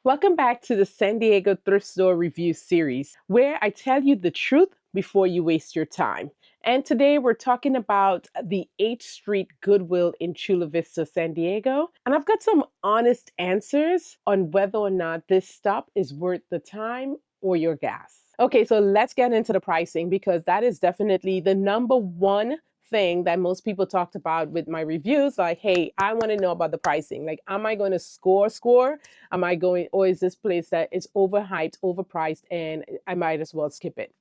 Welcome back to the San Diego Thrift Store Review Series, where I tell you the truth before you waste your time. And today we're talking about the 8th Street Goodwill in Chula Vista, San Diego. And I've got some honest answers on whether or not this stop is worth the time or your gas. Okay, so let's get into the pricing because that is definitely the number one thing that most people talked about with my reviews. Like, hey, I want to know about the pricing. Like, am I going to score? Am I going, or is this place that is overhyped, overpriced, and I might as well skip it?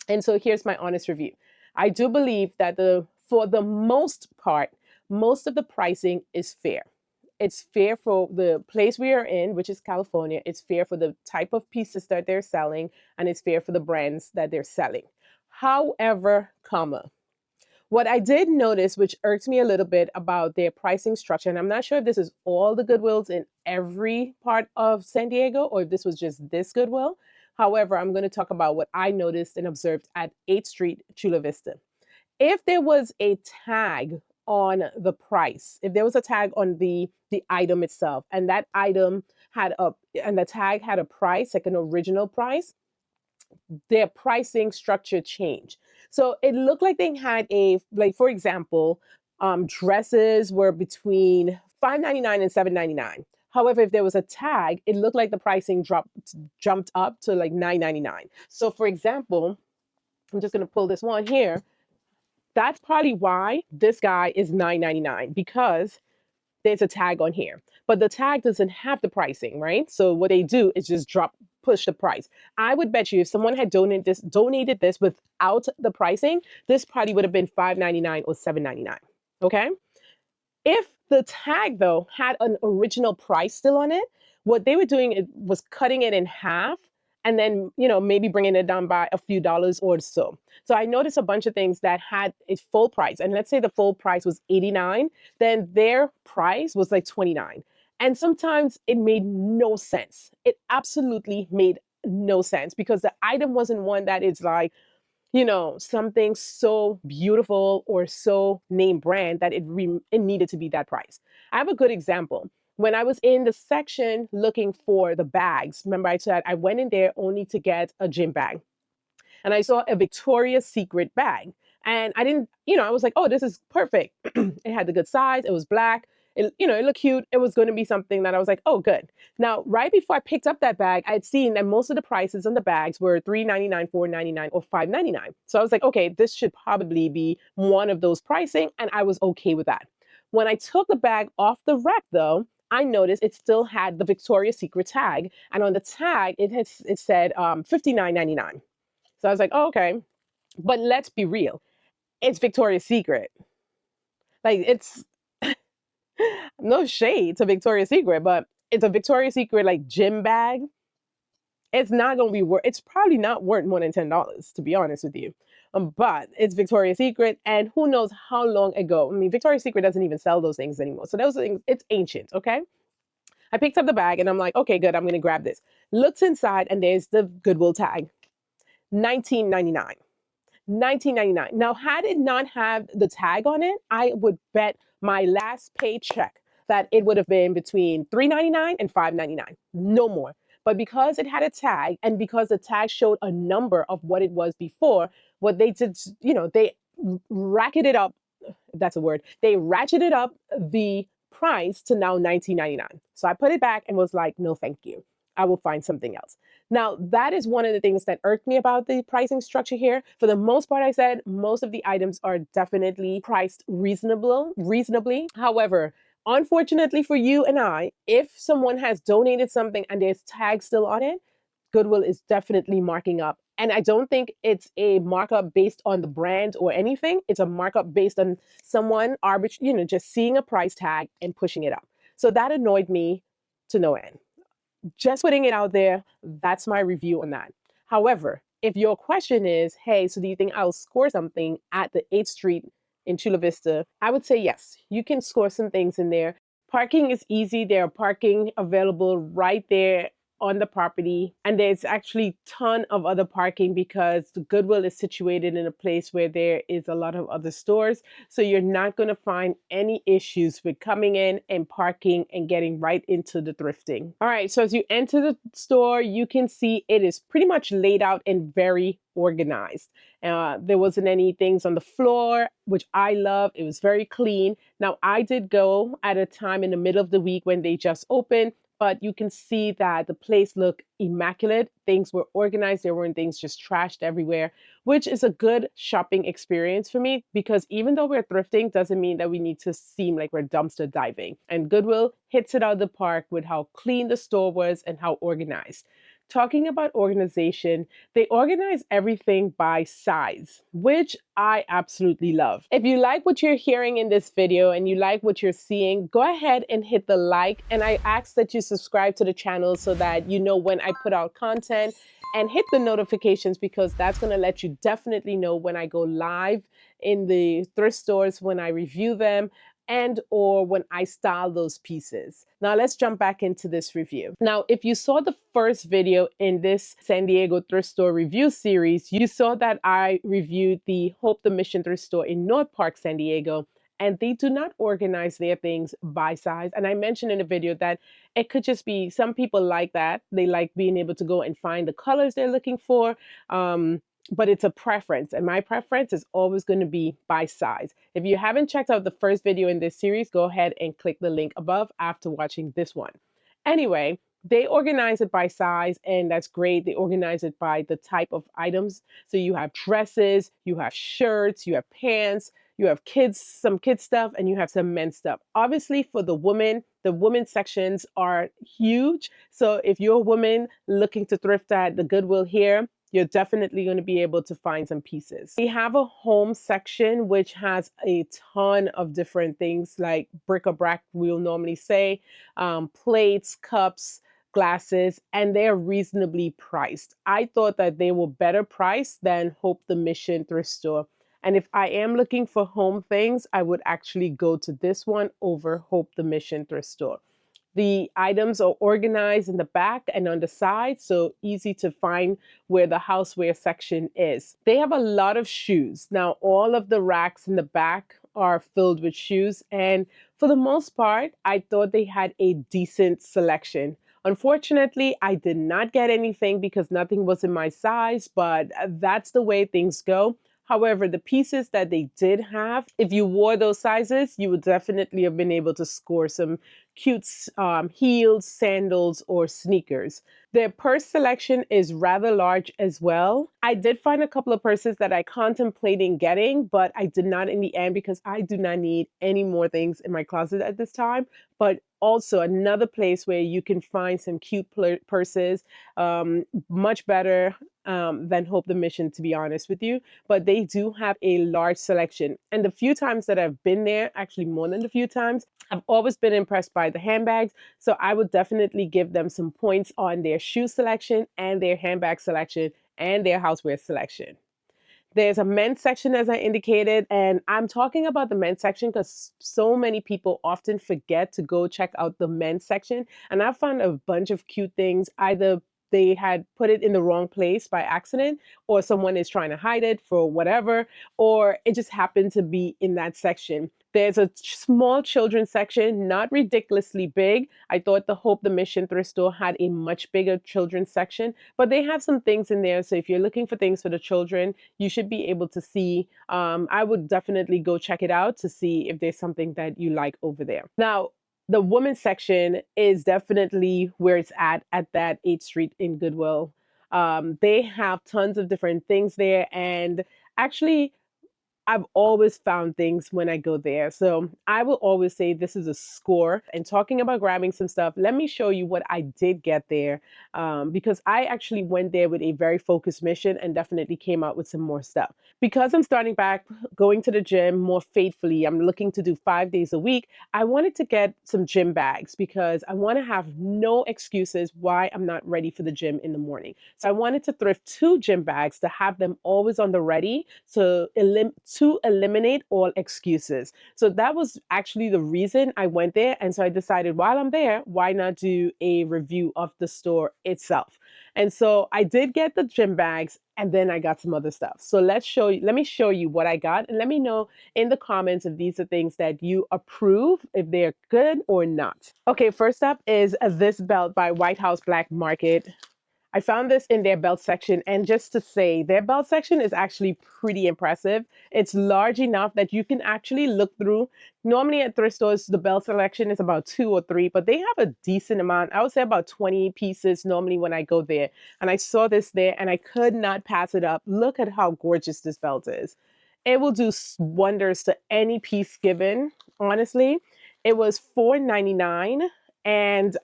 And so here's my honest review. I do believe that for the most part, most of the pricing is fair. It's fair for the place we are in, which is California. It's fair for the type of pieces that they're selling, and it's fair for the brands that they're selling. However, what I did notice, which irks me a little bit about their pricing structure, and I'm not sure if this is all the Goodwills in every part of San Diego or if this was just this Goodwill. However, I'm going to talk about what I noticed and observed at 8th Street, Chula Vista. If there was a tag on the price, if there was a tag on the item itself, and that item and the tag had a price, like an original price, their pricing structure changed. So it looked like they had for example, dresses were between $5.99 and $7.99. However, if there was a tag, it looked like the pricing jumped up to like $9.99. So for example, I'm just going to pull this one here. That's probably why this guy is $9.99, because there's a tag on here, but the tag doesn't have the pricing, right? So what they do is just push the price. I would bet you if someone had donated this without the pricing, this probably would have been $5.99 or $7.99. Okay. If the tag though had an original price still on it, what they were doing was cutting it in half and then, maybe bringing it down by a few dollars or so. So I noticed a bunch of things that had its full price. And let's say the full price was $89, then their price was like $29. And sometimes it made no sense. It absolutely made no sense because the item wasn't one that is like, something so beautiful or so name brand that it needed to be that price. I have a good example. When I was in the section looking for the bags, remember I said I went in there only to get a gym bag. And I saw a Victoria's Secret bag. And I didn't, I was like, oh, this is perfect. It had the good size. It was black. It looked cute. It was going to be something that I was like, oh, good. Now, right before I picked up that bag, I'd seen that most of the prices on the bags were $3.99, $4.99, or $5.99. So I was like, okay, this should probably be one of those pricing. And I was okay with that. When I took the bag off the rack, though, I noticed it still had the Victoria's Secret tag. And on the tag, it said $59.99. So I was like, oh, okay. But let's be real. It's Victoria's Secret. Like, it's no shade to Victoria's Secret, but it's a Victoria's Secret like gym bag. It's not going to be it's probably not worth more than $10, to be honest with you. But it's Victoria's Secret, and who knows how long ago. I mean, Victoria's Secret doesn't even sell those things anymore. So those things, it's ancient, okay? I picked up the bag and I'm like, okay, good, I'm going to grab this. Looks inside and there's the Goodwill tag. $19.99. $19.99. Now, had it not have the tag on it, I would bet my last paycheck that it would have been between $3.99 and $5.99. No more. But because it had a tag and because the tag showed a number of what it was before, what they did, they racketed up. That's a word. They ratcheted up the price to now $19.99. So I put it back and was like, no, thank you. I will find something else. Now, that is one of the things that irked me about the pricing structure here. For the most part, I said most of the items are definitely priced reasonably. However, unfortunately for you and I, if someone has donated something and there's tags still on it, Goodwill is definitely marking up. And I don't think it's a markup based on the brand or anything. It's a markup based on someone just seeing a price tag and pushing it up. So that annoyed me to no end. Just putting it out there, that's my review on that. However, if your question is, hey, so do you think I'll score something at the 8th Street in Chula Vista? I would say yes, you can score some things in there. Parking is easy. There are parking available right there on the property, and there's actually ton of other parking because the Goodwill is situated in a place where there is a lot of other stores. So you're not going to find any issues with coming in and parking and getting right into the thrifting. All right, so as you enter the store, you can see it is pretty much laid out and very organized. There wasn't any things on the floor, which I love. It was very clean. Now, I did go at a time in the middle of the week when they just opened, but you can see that the place looked immaculate. Things were organized. There weren't things just trashed everywhere, which is a good shopping experience for me, because even though we're thrifting, doesn't mean that we need to seem like we're dumpster diving. And Goodwill hits it out of the park with how clean the store was and how organized. Talking about organization, they organize everything by size, which I absolutely love. If you like what you're hearing in this video and you like what you're seeing, go ahead and hit the like. And I ask that you subscribe to the channel so that you know when I put out content, and hit the notifications, because that's going to let you definitely know when I go live in the thrift stores, when I review them, and or when I style those pieces. Now let's jump back into this review. Now, if you saw the first video in this San Diego thrift store review series, you saw that I reviewed the Hope the Mission thrift store in North Park, San Diego, and they do not organize their things by size. And I mentioned in the video that it could just be, some people like that. They like being able to go and find the colors they're looking for. But it's a preference, and my preference is always going to be by size. If you haven't checked out the first video in this series, go ahead and click the link above after watching this one. Anyway, they organize it by size, and that's great. They organize it by the type of items. So you have dresses, you have shirts, you have pants, you have kids, some kids stuff, and you have some men's stuff. Obviously, for the women's sections are huge. So if you're a woman looking to thrift at the Goodwill here, you're definitely going to be able to find some pieces. We have a home section, which has a ton of different things like bric-a-brac, we'll normally say, plates, cups, glasses, and they're reasonably priced. I thought that they were better priced than Hope the Mission thrift store. And if I am looking for home things, I would actually go to this one over Hope the Mission thrift store. The items are organized in the back and on the side, so easy to find where the houseware section is. They have a lot of shoes. Now, all of the racks in the back are filled with shoes, and for the most part, I thought they had a decent selection. Unfortunately, I did not get anything because nothing was in my size, but that's the way things go. However, the pieces that they did have, if you wore those sizes, you would definitely have been able to score some cute heels, sandals, or sneakers. Their purse selection is rather large as well. I did find a couple of purses that I contemplated getting, but I did not in the end because I do not need any more things in my closet at this time. But also another place where you can find some cute purses, much better than Hope the Mission, to be honest with you. But they do have a large selection. And the few times that I've been there, actually more than a few times, I've always been impressed by the handbags. So I would definitely give them some points on their shoe selection and their handbag selection and their houseware selection. There's a men's section, as I indicated, and I'm talking about the men's section because so many people often forget to go check out the men's section. And I found a bunch of cute things. Either they had put it in the wrong place by accident, or someone is trying to hide it for whatever, or it just happened to be in that section. There's a small children's section, not ridiculously big. I thought the Hope the Mission thrift store had a much bigger children's section, but they have some things in there. So if you're looking for things for the children, you should be able to see. I would definitely go check it out to see if there's something that you like over there. Now, the women's section is definitely where it's at that 8th Street in Goodwill. They have tons of different things there, and actually, I've always found things when I go there. So I will always say this is a score. And talking about grabbing some stuff, let me show you what I did get there, because I actually went there with a very focused mission and definitely came out with some more stuff. Because I'm starting back going to the gym more faithfully, I'm looking to do 5 days a week. I wanted to get some gym bags because I want to have no excuses why I'm not ready for the gym in the morning. So I wanted to thrift 2 gym bags to have them always on the ready to eliminate all excuses. So that was actually the reason I went there. And so I decided while I'm there, why not do a review of the store itself? And so I did get the gym bags and then I got some other stuff. So let me show you what I got and let me know in the comments if these are things that you approve, if they're good or not. Okay, first up is this belt by White House Black Market. I found this in their belt section, and just to say, their belt section is actually pretty impressive. It's large enough that you can actually look through. Normally at thrift stores, the belt selection is about 2 or 3, but they have a decent amount. I would say about 20 pieces normally when I go there. And I saw this there and I could not pass it up. Look at how gorgeous this belt is. It will do wonders to any piece given, honestly. It was $4.99, and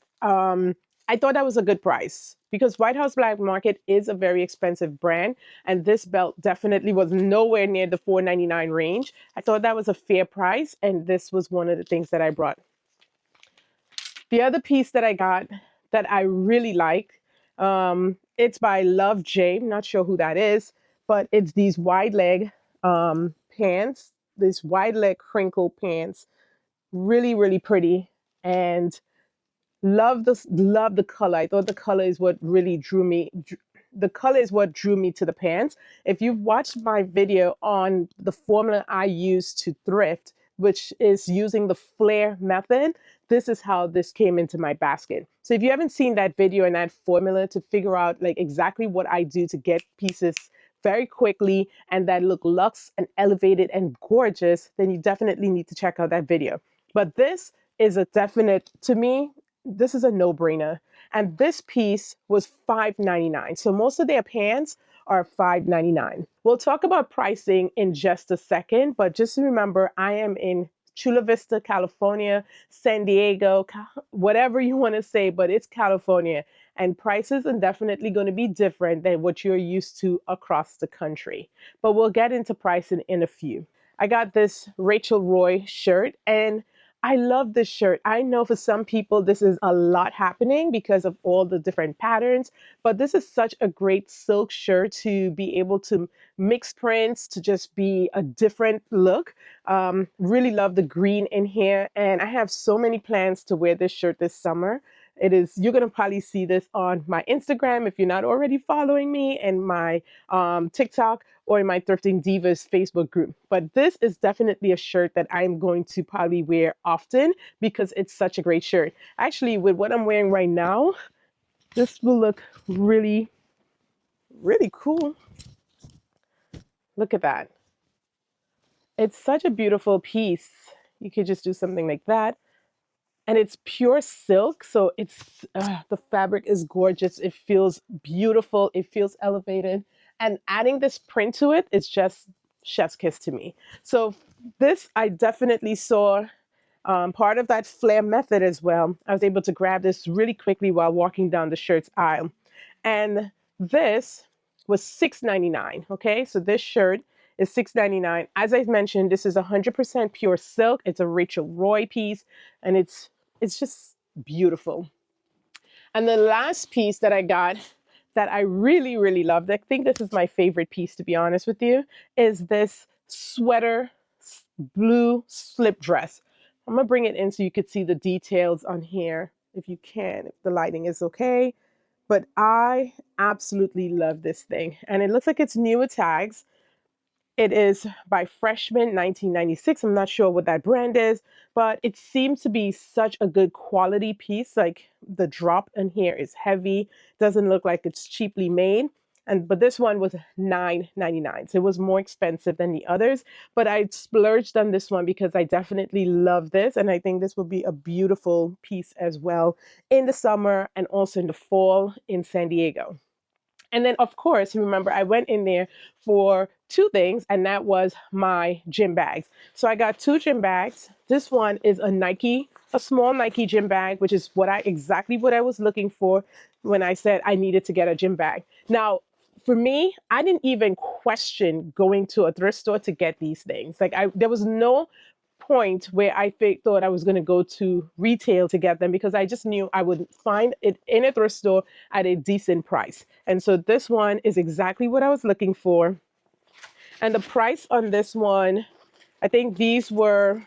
I thought that was a good price because White House Black Market is a very expensive brand, and this belt definitely was nowhere near the $4.99 range. I thought that was a fair price, and this was one of the things that I brought. The other piece that I got that I really like, it's by Love J. I'm not sure who that is, but it's these wide leg pants, these wide leg crinkle pants, really, really pretty, and love the color. I thought the color is what really drew me. The color is what drew me to the pants. If you've watched my video on the formula I use to thrift, which is using the flare method, this is how this came into my basket. So if you haven't seen that video and that formula to figure out like exactly what I do to get pieces very quickly and that look luxe and elevated and gorgeous, then you definitely need to check out that video. But this is a definite, to me, this is a no-brainer. And this piece was $5.99. So most of their pants are $5.99. We'll talk about pricing in just a second, but just remember, I am in Chula Vista, California, San Diego, whatever you want to say, but it's California. And prices are definitely going to be different than what you're used to across the country. But we'll get into pricing in a few. I got this Rachel Roy shirt, and I love this shirt. I know for some people this is a lot happening because of all the different patterns, but this is such a great silk shirt to be able to mix prints, to just be a different look. Really love the green in here, and I have so many plans to wear this shirt this summer. You're going to probably see this on my Instagram if you're not already following me, and my TikTok, or in my Thrifting Divas Facebook group. But this is definitely a shirt that I'm going to probably wear often because it's such a great shirt. Actually, with what I'm wearing right now, this will look really, really cool. Look at that. It's such a beautiful piece. You could just do something like that. And it's pure silk, so the fabric is gorgeous. It feels beautiful. It feels elevated. And adding this print to it is just chef's kiss to me. So this, I definitely saw part of that flare method as well. I was able to grab this really quickly while walking down the shirts aisle. And this was $6.99, okay? So this shirt is $6.99. As I've mentioned, this is 100% pure silk. It's a Rachel Roy piece, and it's just beautiful. And the last piece that I got that I really, really loved, I think this is my favorite piece, to be honest with you, is this sweater blue slip dress. I'm gonna bring it in so you could see the details on here, if you can, if the lighting is okay. But I absolutely love this thing. And it looks like it's new with tags. It is by Freshman 1996. I'm not sure what that brand is, but it seems to be such a good quality piece. Like the drop in here is heavy, doesn't look like it's cheaply made. But this one was $9.99. So it was more expensive than the others, but I splurged on this one because I definitely love this. And I think this will be a beautiful piece as well in the summer and also in the fall in San Diego. And then, of course, remember, I went in there for two things, and that was my gym bags. So I got two gym bags. This one is a small Nike gym bag, which is exactly what I was looking for when I said I needed to get a gym bag. Now, for me, I didn't even question going to a thrift store to get these things. There was no point where I thought I was going to go to retail to get them because I just knew I would find it in a thrift store at a decent price. And so this one is exactly what I was looking for. And the price on this one, I think these were,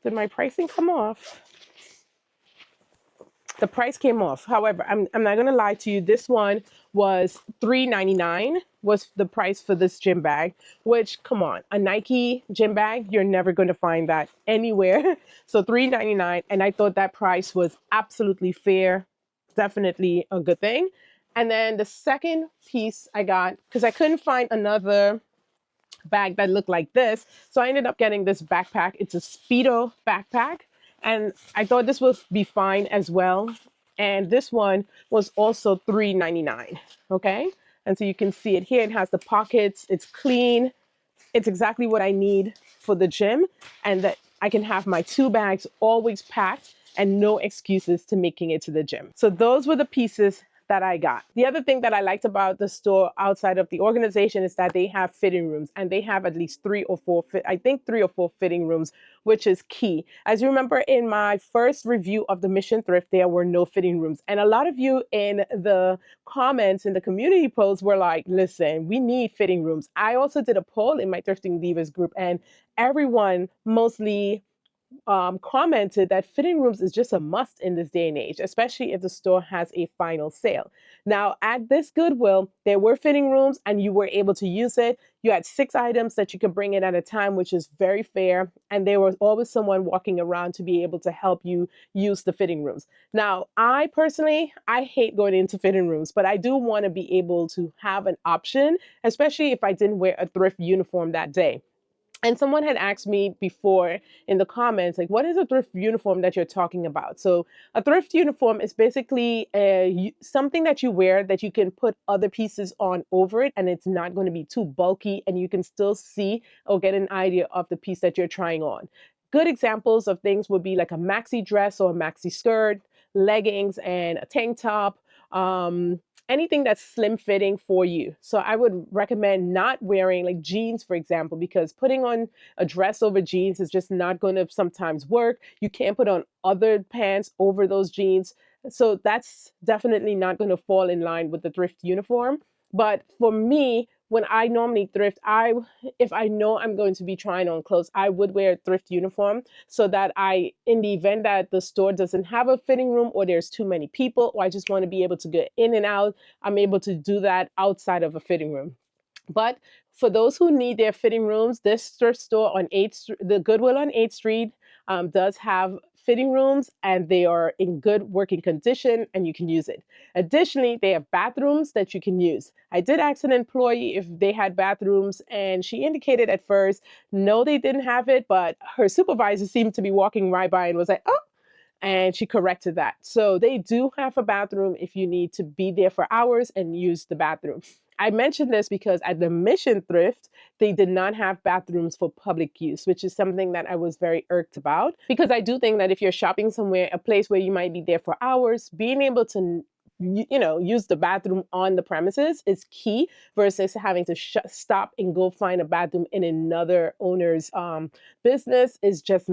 did my pricing come off? The price came off. However, I'm not going to lie to you. This one was $3.99 was the price for this gym bag, which, come on, a Nike gym bag, you're never going to find that anywhere. So $3.99. And I thought that price was absolutely fair. Definitely a good thing. And then the second piece I got, because I couldn't find another bag that looked like this. So I ended up getting this backpack. It's a Speedo backpack. And I thought this would be fine as well. And this one was also $3.99. Okay. And so you can see it here. It has the pockets. It's clean. It's exactly what I need for the gym. And that I can have my 2 bags always packed and no excuses to making it to the gym. So those were the pieces that I got. The other thing that I liked about the store outside of the organization is that they have fitting rooms, and they have at least 3 or 4 fitting rooms, which is key. As you remember in my first review of the Mission Thrift, there were no fitting rooms. And a lot of you in the comments in the community posts were like, listen, we need fitting rooms. I also did a poll in my Thrifting Divas group, and everyone mostly commented that fitting rooms is just a must in this day and age, especially if the store has a final sale. Now, at this Goodwill, there were fitting rooms and you were able to use it. You had 6 items that you could bring in at a time, which is very fair. And there was always someone walking around to be able to help you use the fitting rooms. Now, I personally, I hate going into fitting rooms, but I do want to be able to have an option, especially if I didn't wear a thrift uniform that day. And someone had asked me before in the comments, like, what is a thrift uniform that you're talking about? So a thrift uniform is basically something that you wear that you can put other pieces on over it, and it's not going to be too bulky, and you can still see or get an idea of the piece that you're trying on. Good examples of things would be like a maxi dress or a maxi skirt, leggings, and a tank top. Anything that's slim fitting for you. So I would recommend not wearing like jeans, for example, because putting on a dress over jeans is just not going to sometimes work. You can't put on other pants over those jeans. So that's definitely not going to fall in line with the thrift uniform. But for me, when I normally thrift, if I know I'm going to be trying on clothes, I would wear a thrift uniform so that in the event that the store doesn't have a fitting room or there's too many people, or I just want to be able to get in and out, I'm able to do that outside of a fitting room. But for those who need their fitting rooms, this thrift store on 8th Street, the Goodwill on 8th Street, does have fitting rooms, and they are in good working condition and you can use it. Additionally, they have bathrooms that you can use. I did ask an employee if they had bathrooms, and she indicated at first, no, they didn't have it, but her supervisor seemed to be walking right by and was like, oh, and she corrected that. So they do have a bathroom if you need to be there for hours and use the bathroom. I mentioned this because at the Mission Thrift, they did not have bathrooms for public use, which is something that I was very irked about, because I do think that if you're shopping somewhere, a place where you might be there for hours, being able to use the bathroom on the premises is key versus having to stop and go find a bathroom in another owner's business is just,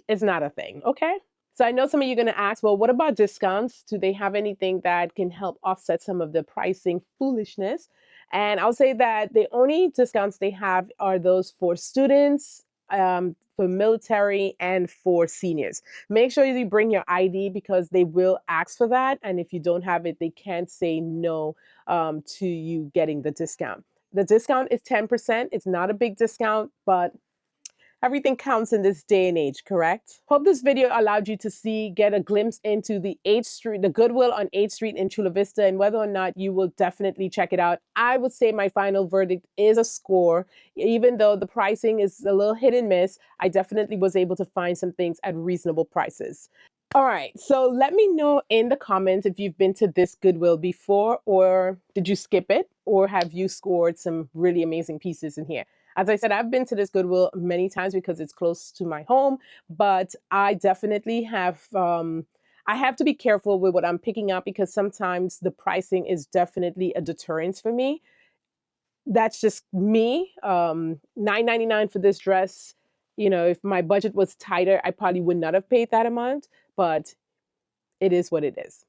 it's not a thing, okay? So I know some of you are going to ask, well, what about discounts? Do they have anything that can help offset some of the pricing foolishness? And I'll say that the only discounts they have are those for students, for military, and for seniors. Make sure you bring your ID because they will ask for that. And if you don't have it, they can't say no to you getting the discount. The discount is 10%. It's not a big discount, but everything counts in this day and age, correct? Hope this video allowed you to get a glimpse into the 8th Street, the Goodwill on 8th Street in Chula Vista, and whether or not you will definitely check it out. I would say my final verdict is a score. Even though the pricing is a little hit and miss, I definitely was able to find some things at reasonable prices. All right, so let me know in the comments if you've been to this Goodwill before, or did you skip it, or have you scored some really amazing pieces in here? As I said, I've been to this Goodwill many times because it's close to my home, but I definitely have, I have to be careful with what I'm picking up because sometimes the pricing is definitely a deterrence for me. That's just me. $9.99 for this dress. If my budget was tighter, I probably would not have paid that amount, but it is what it is.